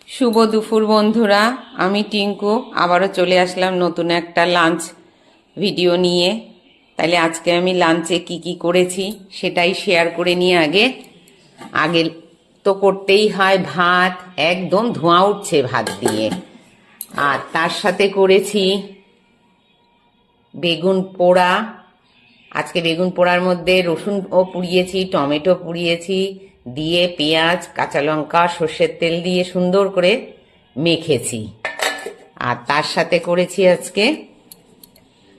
শুভ দুপুর বন্ধুরা, আমি টিঙ্কু আবারও চলে আসলাম নতুন একটা লাঞ্চ ভিডিও নিয়ে। তাহলে আজকে আমি লাঞ্চে কি করেছি সেটাই শেয়ার করে নিয়ে আগে তো করতেই হয় ভাত, একদম ধোঁয়া উঠছে ভাত দিয়ে। আর তার সাথে করেছি বেগুন পোড়া। আজকে বেগুন পোড়ার মধ্যে রসুনও পুড়িয়েছি, টমেটো পুড়িয়েছি, দিয়ে পেঁয়াজ, কাঁচা লঙ্কা, সর্ষের তেল দিয়ে সুন্দর করে মেখেছি। আর তার সাথে করেছি আজকে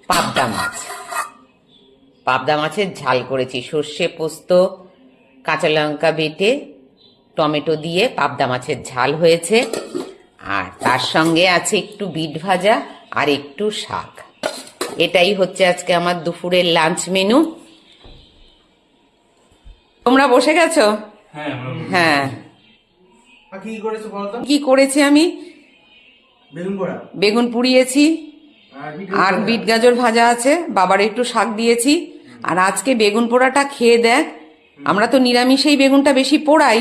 পাবদা মাছ। পাবদা মাছের ঝাল করেছি, সর্ষে পোস্ত, কাঁচা লঙ্কা বেটে, টমেটো দিয়ে পাবদা মাছের ঝাল হয়েছে। আর তার সঙ্গে আছে একটু বিট ভাজা আর একটু শাক। এটাই হচ্ছে আজকে আমার দুপুরের লাঞ্চ মেনু। তোমরা বসে গেছো? হ্যাঁ। কি করেছি আমি? বেগুন পুড়িয়েছি আর বিট গাজর ভাজা আছে, বাবার একটু শাক দিয়েছি। আর আজকে বেগুন পোড়াটা খেয়ে দেখ, আমরা তো নিরামিষেই বেগুনটা বেশি পোড়াই,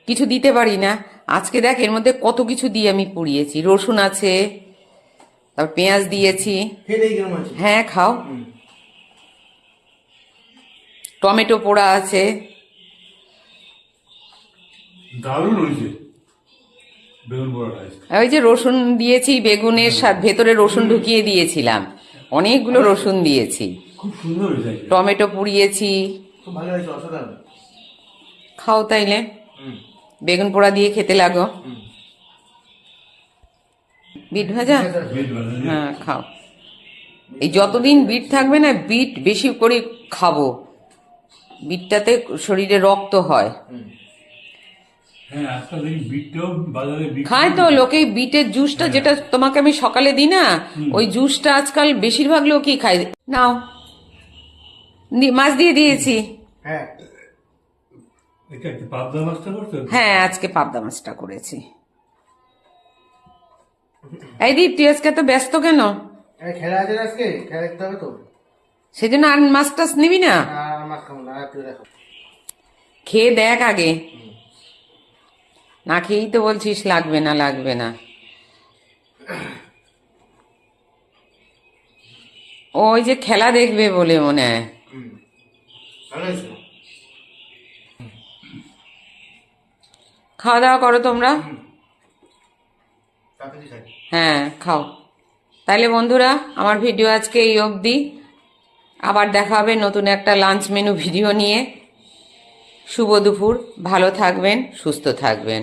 কিছু দিতে পারি না। আজকে দেখ এর মধ্যে কত কিছু দিয়ে আমি পুড়িয়েছি। রসুন আছে, তারপর পেঁয়াজ দিয়েছি। হ্যাঁ খাও। টমেটো পোড়া আছে। দারুণ হয়েছে বেগুন পোড়াটা। ওই যে রসুন দিয়েছি, বেগুনের ভেতরে রসুন ঢুকিয়ে দিয়েছিলাম, অনেকগুলো রসুন দিয়েছি। খুব সুন্দর হয়েছে। টমেটো পুড়িয়েছি। খাও তাইলে, বেগুন পোড়া দিয়ে খেতে লাগো। বিট ভাজা? হ্যাঁ খাও। এই যতদিন বিট থাকবে না, বিট বেশি করে খাবো, বিটটাতে শরীরে রক্ত হয়। খায় তো লোকে বিটের জুসটা, যেটা তোমাকে আমি সকালে দিই না, ওই জুসটা আজকাল বেশিরভাগ লোকই খায়। নাও, মাছ দিয়ে দিয়েছি। হ্যাঁ আজকে পাবদা মাছটা করেছি। এই দীপ, তুই আজকে তো ব্যস্ত কেন? খেলা আছে আজকে, খেলা দেখতে হবে তো, সেজন্য আর মাছ টাছ নিবি না? খেয়ে দেখ আগে, না খেয়েই তো বলছিস লাগবে না লাগবে না। ওই যে খেলা দেখবে বলে মনে হয়। খাওয়া দাওয়া করো তোমরা? হ্যাঁ খাও। তাইলে বন্ধুরা, আমার ভিডিও আজকে এই অবধি। আবার দেখা হবে নতুন একটা লাঞ্চ মেনু ভিডিও নিয়ে। শুভ দুপুর, ভালো থাকবেন, সুস্থ থাকবেন।